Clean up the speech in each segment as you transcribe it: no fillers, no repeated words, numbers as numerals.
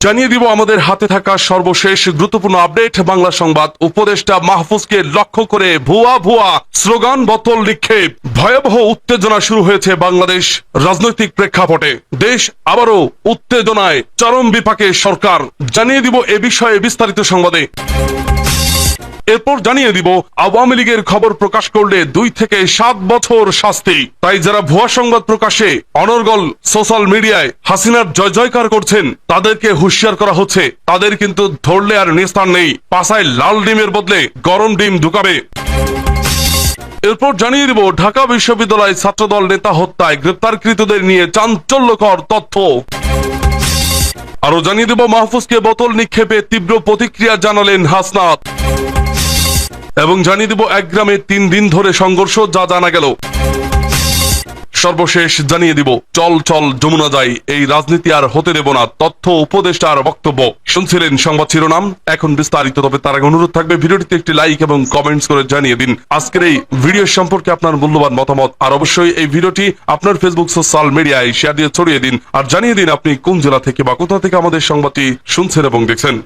জানিয়ে দিব আমাদের হাতে থাকা সর্বশেষ গুরুত্বপূর্ণ আপডেট। বাংলা সংবাদ। উপদেষ্টা মাহফুজকে লক্ষ্য করে ভুয়া ভুয়া স্লোগান, বোতল নিক্ষেপ, ভয়াবহ উত্তেজনা শুরু হয়েছে বাংলাদেশ রাজনৈতিক প্রেক্ষাপটে। দেশ আবারও উত্তেজনায় চরম বিপাকে সরকার। জানিয়ে দিব এ বিষয়ে বিস্তারিত সংবাদে। এরপর জানিয়ে দিব আওয়ামী লীগের খবর প্রকাশ করলে 2 থেকে 7 বছর শাস্তি। তাই যারা ভুয়া সংবাদ প্রকাশে অনর্গল সোশ্যাল মিডিয়ায় হাসিনার জয় জয়কার করছেন তাদেরকে হুঁশিয়ার করা হচ্ছে, তাদের কিন্তু ধরলে আর নিস্তার নেই। পাছায় লাল ডিমের বদলে গরম ডিম ঢুকাবে। এরপর জানিয়ে দিব ঢাকা বিশ্ববিদ্যালয় ছাত্রদল নেতা হত্যায় গ্রেপ্তারকৃতদের নিয়ে চাঞ্চল্যকর তথ্য। আরো জানিয়ে দেব মাহফুজকে বোতল নিক্ষেপে তীব্র প্রতিক্রিয়া জানালেন হাসনাত। এবং জানিয়ে দেব এক গ্রামে 3 দিন ধরে সংঘর্ষ, যা জানা গেল। সর্বশেষ জানিয়ে দিব চল চল যমুনা যাই, এই রাজনীতি আর হতে দেব না, তথ্য উপদেষ্টার বক্তব্য। শুনছিলেন সংবাদ শিরোনাম, এখন বিস্তারিত। তবে তার আগে অনুরোধ থাকবে ভিডিওটিতে একটি লাইক এবং কমেন্টস করে জানিয়ে দিন আজকের এই ভিডিও সম্পর্কে আপনার মূল্যবান মতামত। আর অবশ্যই এই ভিডিওটি আপনার ফেসবুক সোশ্যাল মিডিয়ায় শেয়ার দিয়ে ছড়িয়ে দিন। আর জানিয়ে দিন আপনি কোন জেলা থেকে বা কোথা থেকে আমাদের সংবাদটি শুনছেন এবং দেখছেন।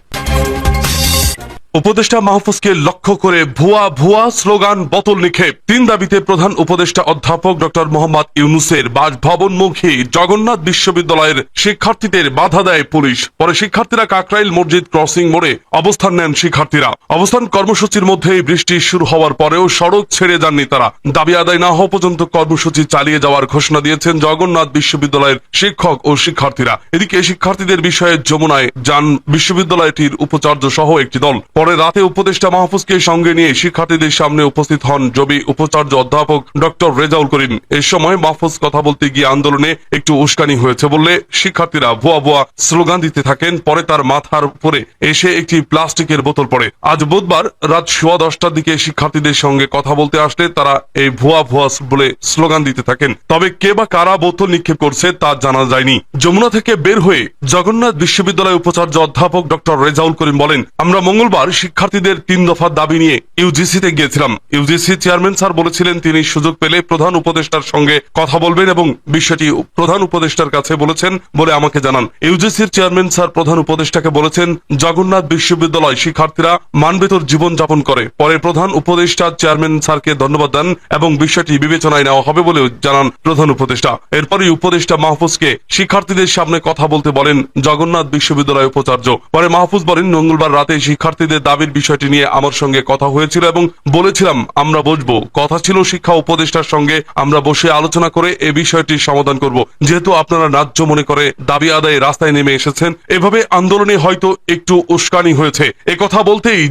উপদেষ্টা মাহফুজকে লক্ষ্য করে ভুয়া ভুয়া স্লোগান, বোতল নিক্ষেপ। 3 দাবিতে প্রধান উপদেষ্টা অধ্যাপক ডক্টর মোহাম্মদ ইউনূসের বাসভবনমুখী জগন্নাথ বিশ্ববিদ্যালয়ের শিক্ষার্থীদের বাধা দেয় পুলিশ। পরে শিক্ষার্থীরা কাকরাইল মসজিদ ক্রসিং মোড়ে অবস্থান নেন। শিক্ষার্থীরা অবস্থান কর্মসূচির মধ্যেই বৃষ্টি শুরু হওয়ার পরেও সড়ক ছেড়ে যাননি তারা। দাবি আদায় না হওয়া পর্যন্ত কর্মসূচি চালিয়ে যাওয়ার ঘোষণা দিয়েছেন জগন্নাথ বিশ্ববিদ্যালয়ের শিক্ষক ও শিক্ষার্থীরা। এদিকে শিক্ষার্থীদের বিষয়ে যমুনায় যান বিশ্ববিদ্যালয়টির উপাচার্য সহ একটি দল। পরে রাতে উপদেষ্টা মাহফুজকে সঙ্গে নিয়ে শিক্ষার্থীদের সামনে উপস্থিত হন জবি উপাচার্য অধ্যাপক ডক্টর রেজাউল করিম। এ সময় মাহফুজ কথা বলতে গিয়ে আন্দোলনে একটু উস্কানি হয়েছে বললে শিক্ষার্থীরা ভুয়া ভুয়া স্লোগান দিতে থাকেন। পরে তার মাথার উপরে এসে একটি প্লাস্টিকের বোতল পড়ে। আজ বুধবার রাত 10:15টার দিকে শিক্ষার্থীদের সঙ্গে কথা বলতে আসলে তারা এই ভুয়া ভুয়া বলে স্লোগান দিতে থাকেন। তবে কে বা কারা বোতল নিক্ষেপ করছে তা জানা যায়নি। যমুনা থেকে বের হয়ে জগন্নাথ বিশ্ববিদ্যালয় উপাচার্য অধ্যাপক ডক্টর রেজাউল করিম বলেন, আমরা মঙ্গলবার শিক্ষার্থীদের 3 দফা দাবি নিয়ে ইউজিসিতে গিয়েছিলাম। ইউজিসি চেয়ারম্যান স্যার বলেছিলেন তিনি সুযোগ পেলে প্রধান উপদেষ্টার সঙ্গে কথা বলবেন এবং বিষয়টি প্রধান উপদেষ্টার কাছে বলেছেন বলে আমাকে জানান। ইউজিসির চেয়ারম্যান স্যার প্রধান উপদেষ্টাকে বলেছেন জগন্নাথ বিশ্ববিদ্যালয় শিক্ষার্থীরা মানবেতর জীবন যাপন করে। পরে প্রধান উপদেষ্টা চেয়ারম্যান স্যারকে ধন্যবাদ দেন এবং বিষয়টি বিবেচনায় নেওয়া হবে বলে জানান প্রধান উপদেষ্টা। এরপরই উপদেষ্টা মাহফুজকে শিক্ষার্থীদের সামনে কথা বলতে বলেন জগন্নাথ বিশ্ববিদ্যালয় উপাচার্য। পরে মাহফুজ বলেন, মঙ্গলবার রাতে শিক্ষার্থীদের দাবির বিষয়টি নিয়ে আমার সঙ্গে কথা হয়েছিল এবং বলেছিলাম আমরা বসবো। কথা ছিল শিক্ষা উপদেষ্টার সঙ্গে আমরা বসে আলোচনা করে এ বিষয়টির সমাধান করব। যেহেতু আপনারা ন্যায্য মনে করে দাবি আদায়ে রাস্তায় নেমে এসেছেন, এভাবে আন্দোলনে হয়তো একটু উস্কানি হয়েছে। এ কথা বলতেই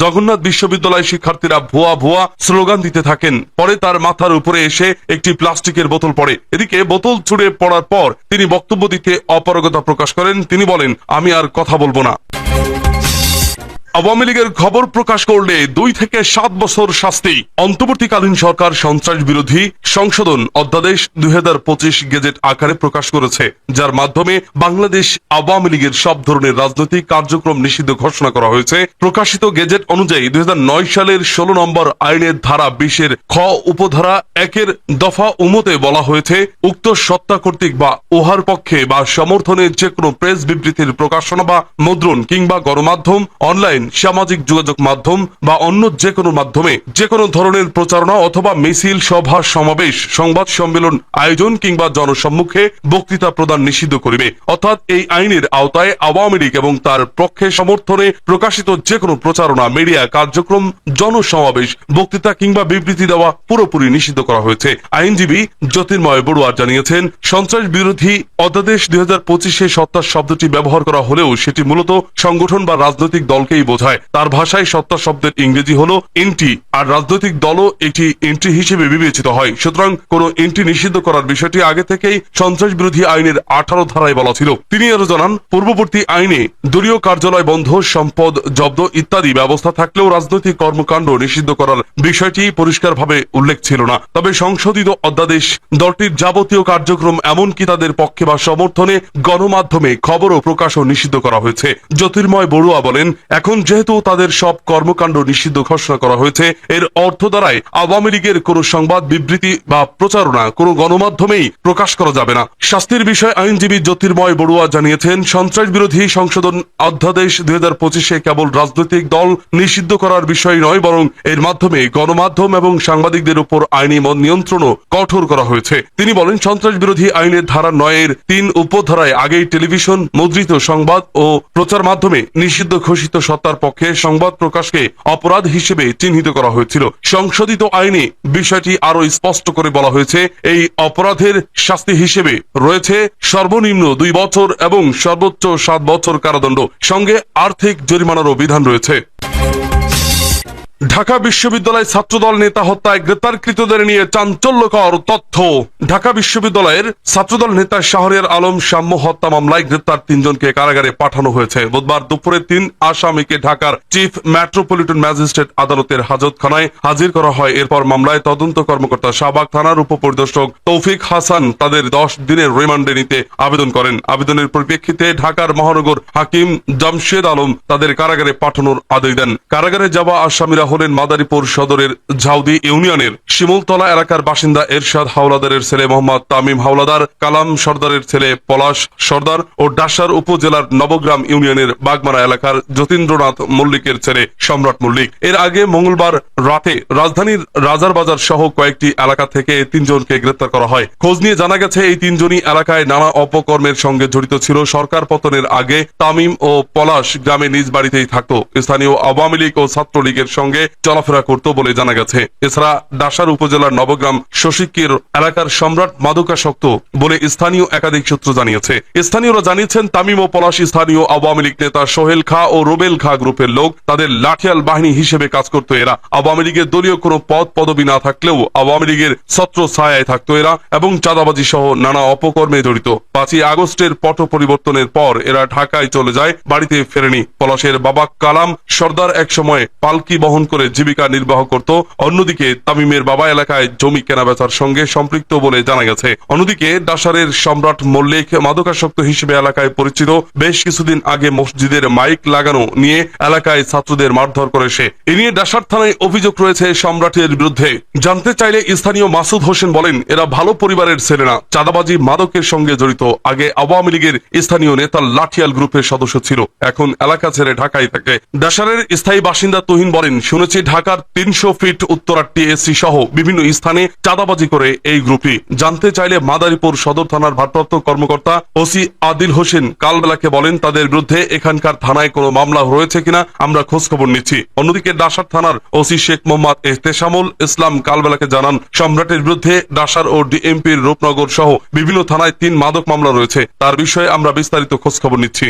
জগন্নাথ বিশ্ববিদ্যালয় শিক্ষার্থীরা ভুয়া ভুয়া স্লোগান দিতে থাকেন। পরে তার মাথার উপরে এসে একটি প্লাস্টিকের বোতল পড়ে। এদিকে বোতল ছুড়ে পড়ার পর তিনি বক্তব্য দিতে অপারগতা প্রকাশ করেন। তিনি বলেন, আমি আর কথা বলবো না। আওয়ামী লীগের খবর প্রকাশ করলে 2 থেকে 7 বছর শাস্তি। অন্তর্বর্তীকালীন সরকার সন্ত্রাস বিরোধী সংশোধন অধ্যাদেশ 2025 গেজেট আকারে প্রকাশ করেছে, যার মাধ্যমে বাংলাদেশ আওয়ামী লীগের সব ধরনের রাজনৈতিক কার্যক্রম নিষিদ্ধ ঘোষণা করা হয়েছে। প্রকাশিত গেজেট অনুযায়ী 2009 সালের 16 নম্বর আইনের ধারা 20-এর খ উপধারা 1-এর দফা উমতে বলা হয়েছে, উক্ত সত্তা কর্তৃক বা উহার পক্ষে বা সমর্থনে যে কোনো প্রেস বিবৃতির প্রকাশনা বা মুদ্রণ কিংবা গণমাধ্যম, অনলাইন, সামাজিক যোগাযোগ মাধ্যম বা অন্য যে কোনো মাধ্যমে যে কোনো ধরনের প্রচারণা অথবা মিছিল, সভা, সমাবেশ, সংবাদ সম্মেলন আয়োজন কিংবা জনসম্মুখে বক্তৃতা প্রদান নিষিদ্ধ করিবে। অর্থাৎ এই আইনের আওতায় আওয়ামী লীগ এবং তার পক্ষে সমর্থনে প্রকাশিত যে কোনো প্রচারণা, মিডিয়া কার্যক্রম, জনসমাবেশ, বক্তৃতা কিংবা বিবৃতি দেওয়া পুরোপুরি নিষিদ্ধ করা হয়েছে। আইনজীবী জ্যোতির্ময় বড়ুয়া জানিয়েছেন, সন্ত্রাস বিরোধী অধ্যাদেশ 2025-এ সত্তা শব্দটি ব্যবহার করা হলেও সেটি মূলত সংগঠন বা রাজনৈতিক দলকেই বোঝায়। তার ভাষায় সত্তা শব্দের ইংরেজি হলো এন্টি, আর রাজনৈতিক দলও এটি এন্টি হিসেবে বিবেচিত হয়। সুতরাং কোন এন্টি নিষিদ্ধ করার বিষয়টি আগে থেকেই সন্ত্রাস বিরোধী আইনের 18 ধারায় বলা ছিল। তিনি আরো জানান, পূর্ববর্তী আইনে দলীয় কার্যালয় বন্ধ, সম্পদ জব্দ ইত্যাদি ব্যবস্থা থাকলেও রাজনৈতিক কর্মকাণ্ড নিষিদ্ধ করার বিষয়টি পরিষ্কারভাবে উল্লেখ ছিল না। তবে সংশোধিত অধ্যাদেশ দলটির যাবতীয় কার্যক্রম এমনকি তাদের পক্ষে বা সমর্থনে গণমাধ্যমে খবর ও প্রকাশও নিষিদ্ধ করা হয়েছে। জ্যোতির্ময় বড়ুয়া বলেন, এখন যেহেতু তাদের সব কর্মকাণ্ড নিষিদ্ধ ঘোষণা করা হয়েছে, এর অর্থ দ্বারাই আওয়ামী লীগের কোনো সংবাদ বিবৃতি বা প্রচারণা কোনো গণমাধ্যমেই প্রকাশ করা যাবে না। শাস্তির বিষয়ে আইনজীবী জ্যোতির্ময় বড়ুয়া জানিয়েছেন, সন্ত্রাস বিরোধী সংশোধন অধ্যাদেশ 2025 কেবল রাজনৈতিক দল নিষিদ্ধ করার বিষয় নয়, বরং এর মাধ্যমে গণমাধ্যম এবং সাংবাদিকদের উপর আইনি নিয়ন্ত্রণও কঠোর করা হয়েছে। তিনি বলেন, সন্ত্রাস বিরোধী আইনের ধারা 9-এর 3 উপধারায় আগেই টেলিভিশন, মুদ্রিত সংবাদ ও প্রচার মাধ্যমে নিষিদ্ধ ঘোষিত সত্তার পক্ষে সংবাদ প্রকাশকে অপরাধ হিসেবে চিহ্নিত করা হয়েছিল। সংশোধিত আইনে বিষয়টি আরো স্পষ্ট করে বলা হয়েছে, এই অপরাধের শাস্তি হিসেবে রয়েছে সর্বনিম্ন 2 বছর এবং সর্বোচ্চ 7 বছর কারাদণ্ড, সঙ্গে আর্থিক জরিমানারও বিধান রয়েছে। ঢাকা বিশ্ববিদ্যালয় ছাত্রদল নেতা হত্যায় গ্রেপ্তারকৃতদের নিয়ে চাঞ্চল্যকর তথ্য। ঢাকা বিশ্ববিদ্যালয়ের ছাত্রদল নেতা শাহরিয়ার আলম সাম্য হত্যা মামলায় গ্রেপ্তার 3 জনকে কারাগারে পাঠানো হয়েছে। বুধবার দুপুরে 3 আসামিকে ঢাকার চিফ মেট্রোপলিটন ম্যাজিস্ট্রেট আদালতের হাজতখানায় হাজির করা হয়। এরপর মামলায় তদন্ত কর্মকর্তা শাহবাগ থানার উপপরিদর্শক তৌফিক হাসান তাদের 10 দিনের রিমান্ডে নিতে আবেদন করেন। আবেদনের পরিপ্রেক্ষিতে ঢাকার মহানগর হাকিম জামশেদ আলম তাদের কারাগারে পাঠানোর আদেশ দেন। কারাগারে যাওয়া আসামিরা হলেন মাদারীপুর সদরের ঝাউদি ইউনিয়নের শিমুলতলা এলাকার বাসিন্দা এরশাদ হাওলাদারের ছেলে মোহাম্মদ তামিম হাওলাদার, কালাম সর্দারের ছেলে পলাশ সর্দার ও ডাসার উপজেলার নবগ্রাম ইউনিয়নের বাগমারা এলাকার যতীন্দ্রনাথ মল্লিকের ছেলে সম্রাট মল্লিক। এর আগে মঙ্গলবার রাতে রাজধানীর রাজারবাজার সহ কয়েকটি এলাকা থেকে 3 জনকে গ্রেপ্তার করা হয়। খোঁজ নিয়ে জানা গেছে, এই 3 জনই এলাকায় নানা অপকর্মের সঙ্গে জড়িত ছিল। সরকার পতনের আগে তামিম ও পলাশ গ্রামে নিজ বাড়িতেই থাকত। স্থানীয় আওয়ামী লীগ ও ছাত্রলীগের সঙ্গে চলাফেরা করত বলে জানা গেছে। এছাড়া ডাসার উপজেলার নবগ্রাম শশিকির এলাকার সম্রাট মাদকাসক্ত বলে স্থানীয় একাধিক সূত্র জানিয়েছে। স্থানীয়রা জানিয়েছেন, তামিম ও পলাশ স্থানীয় আওয়ামী লীগ নেতা সোহেল খা ও রুবেল খা গ্রুপের লোক। তাদের লাঠিয়াল বাহিনী হিসেবে কাজ করত এরা। আওয়ামী লীগের দলীয় কোনো পদ পদবি না থাকলেও আওয়ামী লীগের ছত্র ছায়ায় থাকতো এরা এবং চাঁদাবাজি সহ নানা অপকর্মে জড়িত। 5ই আগস্টের পট পরিবর্তনের পর এরা ঢাকায় চলে যায়, বাড়িতে ফেরেনি। পলাশের বাবা কালাম সর্দার এক সময় পালকি বহন করে জীবিকা নির্বাহ করত। অন্যদিকে তামিমের বাবা এলাকায় জমি কেনাবেচার সঙ্গে সম্পৃক্ত বলে জানা গেছে। অন্যদিকে ডাসারের সম্রাট মল্লিক মাদকাসক্ত হিসেবে এলাকায় পরিচিত। বেশ কিছুদিন আগে মসজিদের মাইক লাগানো নিয়ে এলাকায় ছাত্রদের মারধর করে সে। এ নিয়ে ডাসার থানায় অভিযোগ রয়েছে সম্রাটের বিরুদ্ধে। জানতে চাইলে স্থানীয় মাসুদ হোসেন বলেন, এরা ভালো পরিবারের ছেলে না, চাঁদাবাজি মাদকের সঙ্গে জড়িত। আগে আওয়ামী লীগের স্থানীয় নেতা লাঠিয়াল গ্রুপের সদস্য ছিল, এখন এলাকা ছেড়ে ঢাকায় থাকে। ডাসারের স্থায়ী বাসিন্দা তুহিন বলেন, শুনেছি ঢাকার 300 ফিট উত্তরা টিএসসি সহ বিভিন্ন স্থানে চাঁদাবাজি করে এই গ্রুপটি। জানতে চাইলে মাদারীপুর সদর থানার ভারপ্রাপ্ত কর্মকর্তা ওসি আদিল হোসেন কালবেলাকে বলেন, তাদের বিরুদ্ধে এখানকার থানায় কোনো মামলা রয়েছে কিনা আমরা খোঁজ খবর নিচ্ছি। অন্যদিকে ডাসার থানার ওসি শেখ মোহাম্মদ এহতেশামুল ইসলাম কালবেলাকে জানান, সম্রাটের বিরুদ্ধে ডাসার ও ডিএমপির রূপনগর সহ বিভিন্ন থানায় 3 মাদক মামলা রয়েছে। তার বিষয়ে আমরা বিস্তারিত খোঁজ খবর নিচ্ছি।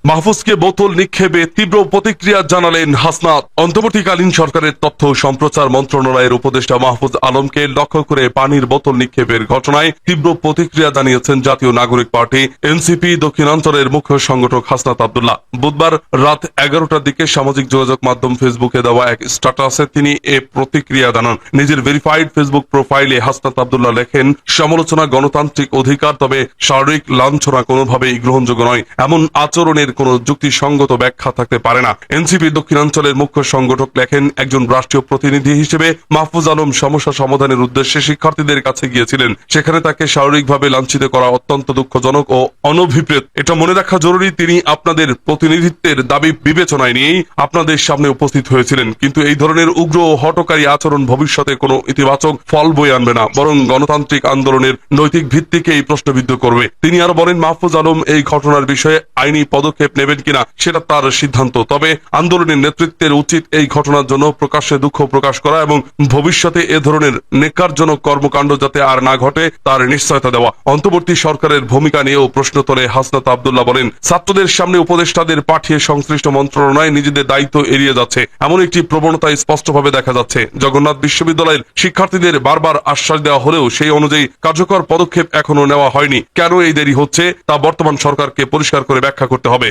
মাহফুজকে বোতল নিক্ষেপে তীব্র প্রতিক্রিয়া জানালেন হাসনাত। অন্তর্বর্তীকালীন সরকারের তথ্য ও সম্প্রচার মন্ত্রণালয়ের উপদেষ্টা মাহফুজ আলমকে লক্ষ্য করে পানির বোতল নিক্ষেপের ঘটনায় তীব্র প্রতিক্রিয়া জানিয়েছেন জাতীয় নাগরিক পার্টি এনসিপি দক্ষিণাঞ্চলের মুখ্য সংগঠক হাসনাত আব্দুল্লাহ। বুধবার রাত 11টার দিকে সামাজিক যোগাযোগ মাধ্যম ফেসবুকে দেওয়া এক স্ট্যাটাসে তিনি এ প্রতিক্রিয়া জানান। নিজের ভেরিফাইড ফেসবুক প্রোফাইলে হাসনাত আব্দুল্লাহ লেখেন, সমালোচনা গণতান্ত্রিক অধিকার, তবে শারীরিক লাঞ্ছনা কোনোভাবেই গ্রহণযোগ্য নয়। এমন আচরণের কোনো যুক্তিসঙ্গত ব্যাখ্যা থাকতে পারে না। এনসিপি দক্ষিণাঞ্চলের মুখ্য সংগঠক লেখেন, একজন রাষ্ট্রীয় প্রতিনিধি হিসেবে মাহফুজ আলম সমস্যা সমাধানের উদ্দেশ্যে শিক্ষার্থীদের কাছে গিয়েছিলেন। সেখানে তাকে শারীরিকভাবে লাঞ্ছিত করা অত্যন্ত দুঃখজনক ও অনভিপ্রেত। এটা মনে রাখা জরুরি, তিনি আপনাদের প্রতিনিধিত্বের দাবি বিবেচনায় নিয়েই আপনাদের সামনে উপস্থিত হয়েছিলেন। কিন্তু এই ধরনের উগ্র ও হঠকারী আচরণ ভবিষ্যতে কোনো ইতিবাচক ফল বয়ে আনবে না, বরং গণতান্ত্রিক আন্দোলনের নৈতিক ভিত্তিকেই প্রশ্নবিদ্ধ করবে। তিনি আরো বলেন, মাহফুজ আলম এই ঘটনার বিষয়ে আইনি পদক্ষেপ নেবেন কিনা সেটা তার সিদ্ধান্ত, তবে আন্দোলনের নেতৃত্বের উচিত এই ঘটনার জন্য প্রকাশ্যে দুঃখ প্রকাশ করা এবং ভবিষ্যতে এ ধরনের নেকারজনক কর্মকাণ্ড যাতে আর না ঘটে তার নিশ্চয়তা দেওয়া। অন্তর্বর্তী সরকারের ভূমিকা নিয়েও প্রশ্ন তোলে হাসনাত আব্দুল্লাহ। বলেন, ছাত্রদের সামনে উপদেষ্টাদের পাঠিয়ে সংশ্লিষ্ট মন্ত্রণালয় নিজেদের দায়িত্ব এড়িয়ে যাচ্ছে, এমন একটি প্রবণতা স্পষ্টভাবে দেখা যাচ্ছে। জগন্নাথ বিশ্ববিদ্যালয়ের শিক্ষার্থীদের বারবার আশ্বাস দেওয়া হলেও সেই অনুযায়ী কার্যকর পদক্ষেপ এখনো নেওয়া হয়নি। কেন এই দেরি হচ্ছে তা বর্তমান সরকারকে পরিষ্কার করে ব্যাখ্যা করতে হবে।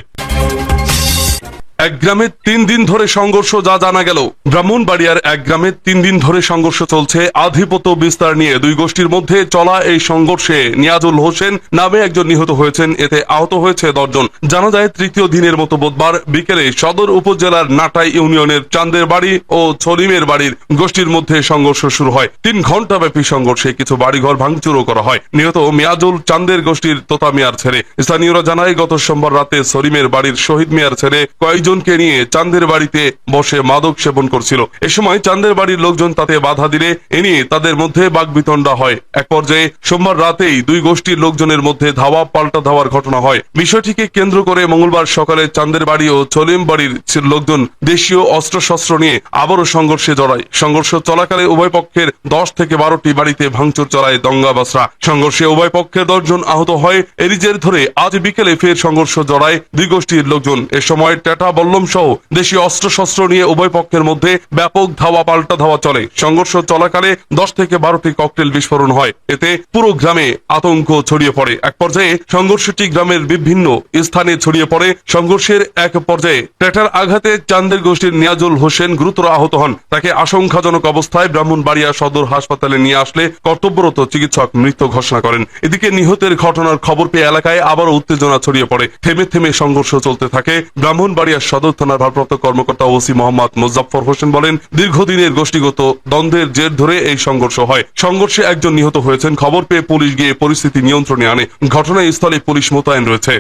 এক গ্রামে 3 দিন ধরে সংঘর্ষ, যা জানা গেল। ব্রাহ্মণবাড়িয়ার এক গ্রামে 3 দিন ধরে সংঘর্ষ চলছে। আধিপত্য বিস্তার নিয়ে দুই গোষ্ঠীর মধ্যে চলা এই সংঘর্ষে নিয়াজুল হোসেন নামে একজন নিহত হয়েছেন, এতে আহত হয়েছে 10 জন। জানা যায় তৃতীয় দিনের মতো বুধবার বিকেলে সদর উপজেলার নাটাই ইউনিয়নের চাঁদের বাড়ি ও ছলিমের বাড়ির গোষ্ঠীর মধ্যে সংঘর্ষ শুরু হয়। 3 ঘন্টা ব্যাপী সংঘর্ষে কিছু বাড়িঘর ভাঙচুরও করা হয়। নিহত মিয়াজুল চাঁদের গোষ্ঠীর তোতা মিয়ার ছেলে। স্থানীয়রা জানায় গত সোমবার রাতে ছলিমের বাড়ির শহীদ মিয়ার ছেলে কয়েকজনকে নিয়ে চাঁদের বাড়িতে বসে মাদক সেবন করছিল। এ সময় চাঁদের বাড়ির লোকজন তাতে বাধা দিলে এ নিয়ে তাদের মধ্যে বাকবিতণ্ডা হয়। এক পর্যায়ে সোমবার রাতেই দুই গোষ্ঠীর লোকজনের মধ্যে ধাওয়া পাল্টা ধাওয়ার ঘটনা হয়। বিষয়টিকে কেন্দ্র করে মঙ্গলবার সকালে চাঁদের বাড়ি ও ছলিম বাড়ির লোকজন দেশীয় অস্ত্রশস্ত্র নিয়ে আবারও সংঘর্ষে জড়ায়। সংঘর্ষ চলাকালে উভয় পক্ষের 10 থেকে 12টি বাড়িতে ভাঙচুর চালায় দঙ্গা বাসরা। সংঘর্ষে উভয় পক্ষের 10 জন আহত হয়। এরই জের ধরে আজ বিকেলে ফের সংঘর্ষ জড়ায় দুই গোষ্ঠীর লোকজন। এ সময় টেটা বল্লম সহ দেশীয় অস্ত্রশস্ত্র নিয়ে উভয় পক্ষের মধ্যে ব্যাপক ধাওয়া পাল্টা ধাওয়া চলে। সংঘর্ষ চলাকালে 10 থেকে 12টি ককটেল বিস্ফোরণ হয়। এতে পুরো গ্রামে আতঙ্ক ছড়িয়ে পড়ে। এক পর্যায়ে সংঘর্ষটি গ্রামের বিভিন্ন স্থানে ছড়িয়ে পড়ে। সংঘর্ষের এক পর্যায়ে টেটার আঘাতে চাঁদের গোষ্ঠীর নিয়াজুল হোসেন গুরুতর আহত হন। তাকে আশঙ্কাজনক অবস্থায় ব্রাহ্মণবাড়িয়া সদর হাসপাতালে নিয়ে আসলে কর্তব্যরত চিকিৎসক মৃত ঘোষণা করেন। এদিকে নিহতের ঘটনার খবর পেয়ে এলাকায় আবারও উত্তেজনা ছড়িয়ে পড়ে। থেমে থেমে সংঘর্ষ চলতে থাকে। ব্রাহ্মণবাড়িয়া সদর থানার ভারপ্রাপ্ত কর্মকর্তা ওসি মোহাম্মদ মোজাফফর হোসেন বলেন, দীর্ঘদিনের গোষ্ঠীগত দ্বন্দ্বের জের ধরে এই সংঘর্ষ হয়। সংঘর্ষে একজন নিহত হয়েছেন। খবর পেয়ে পুলিশ গিয়ে পরিস্থিতি নিয়ন্ত্রণে আনে। ঘটনাস্থলে পুলিশ মোতায়েন রয়েছে।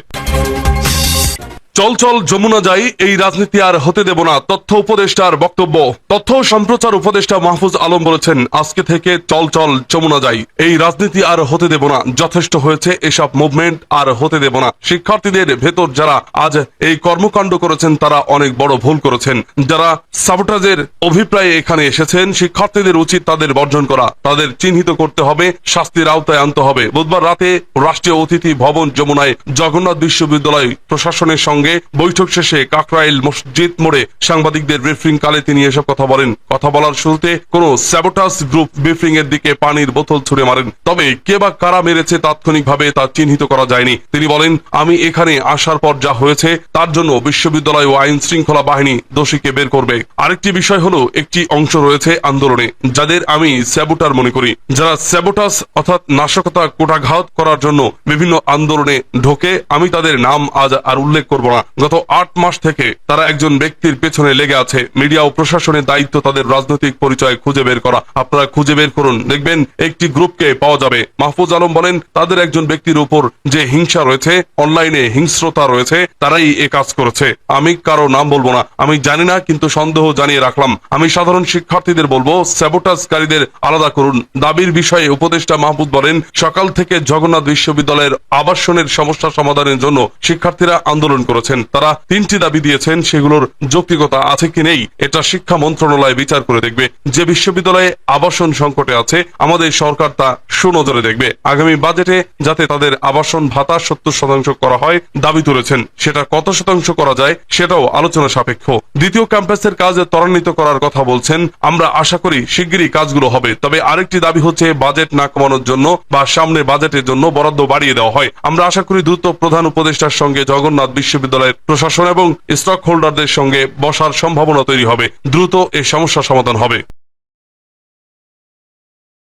চল চল যমুনা যাই, এই রাজনীতি আর হতে দেব না, তথ্য উপদেষ্টার বক্তব্য। তথ্য ও সম্প্রচার উপদেষ্টা মাহফুজ আলম বলেছেন, আজকে থেকে চল চল যমুনা যাই, এই রাজনীতি আর হতে দেব না। যথেষ্ট হয়েছে এসব মুভমেন্ট, আর হতে দেব না। শিক্ষার্থীদের ভেতর যারা আজ এই কর্মকাণ্ড করেছেন তারা অনেক বড় ভুল করেছেন। যারা সাবোটাজের অভিপ্রায়ে এখানে এসেছেন, শিক্ষার্থীদের উচিত তাদের বর্জন করা, তাদের চিহ্নিত করতে হবে, শাস্তির আওতায় আনতে হবে। বুধবার রাতে রাষ্ট্রীয় অতিথি ভবন যমুনায় জগন্নাথ বিশ্ববিদ্যালয় প্রশাসনের সঙ্গে বৈঠক শেষে কাকরাইল মসজিদ মোড়ে সাংবাদিকদের ব্রিফিং কালে তিনি এসব কথা বলেন। কথা বলার শুরুতে কোন স্যাবোটাস গ্রুপ ব্রিফিং এর দিকে পানির বোতল ছুড়ে মারেন, তবে কে বা কারা মেরেছে তাৎক্ষণিকভাবে তা চিহ্নিত করা যায়নি। তিনি বলেন, আমি এখানে আসার পর যা হয়েছে তার জন্য বিশ্ববিদ্যালয় ও আইন শৃঙ্খলা বাহিনী দোষীকে বের করবে। আরেকটি বিষয় হলো, একটি অংশ রয়েছে আন্দোলনে যাদের আমি স্যাবোটার মনে করি, যারা স্যাবোটাস অর্থাৎ নাশকতা কোটাঘাত করার জন্য বিভিন্ন আন্দোলনে ঢোকে। আমি তাদের নাম আজ আর উল্লেখ করব না। গত 8 মাস থেকে তারা একজন ব্যক্তির পেছনে লেগে আছে। মিডিয়া ও প্রশাসনের দায়িত্ব তাদের রাজনৈতিক পরিচয় খুঁজে বের করা। আপনারা খুঁজে বের করুন, দেখবেন একটি গ্রুপকে পাওয়া যাবে। মাহফুজ আলম বলেন, তাদের একজন ব্যক্তির উপর যে হিংসা রয়েছে, অনলাইনে হিংস্রতা রয়েছে, তারাই এ কাজ করেছে। আমি কারো নাম বলবো না, আমি জানি না, কিন্তু সন্দেহ জানিয়ে রাখলাম। আমি সাধারণ শিক্ষার্থীদের বলবো, স্যাবোটাজকারীদের আলাদা করুন। দাবির বিষয়ে উপদেষ্টা মাহফুজ বলেন, সকাল থেকে জগন্নাথ বিশ্ববিদ্যালয়ের আবাসনের সমস্যা সমাধানের জন্য শিক্ষার্থীরা আন্দোলন করেছেন। তারা 3টি দাবি দিয়েছেন, সেগুলোর যৌক্তিকতা আছে কি নেই এটা শিক্ষা মন্ত্রণালয় বিচার করে দেখবে। যে বিশ্ববিদ্যালয়ে আবাসন সংকটে আছে, আমাদের সরকার তা সুনজরে দেখবে। আগামী বাজেটে যাতে তাদের আবাসন ভাতা 70% করা হয় দাবি তুলেছেন। সেটা কত শতাংশ করা যায় সেটাও আলোচনা সাপেক্ষ। দ্বিতীয় ক্যাম্পাসের কাজ ত্বরান্বিত করার কথা বলছেন। আমরা আশা করি শিগগিরই কাজগুলো হবে। তবে আরেকটি দাবি হচ্ছে, বাজেট না কমানোর জন্য বা সামনে বাজেটের জন্য বরাদ্দ বাড়িয়ে দেওয়া হয়। আমরা আশা করি দ্রুত প্রধান উপদেষ্টার সঙ্গে জগন্নাথ বিশ্ববিদ্যালয়ের প্রশাসন এবং স্টক হোল্ডারদের সঙ্গে বসার সম্ভাবনা তৈরি হবে। দ্রুত এই সমস্যা সমাধান হবে।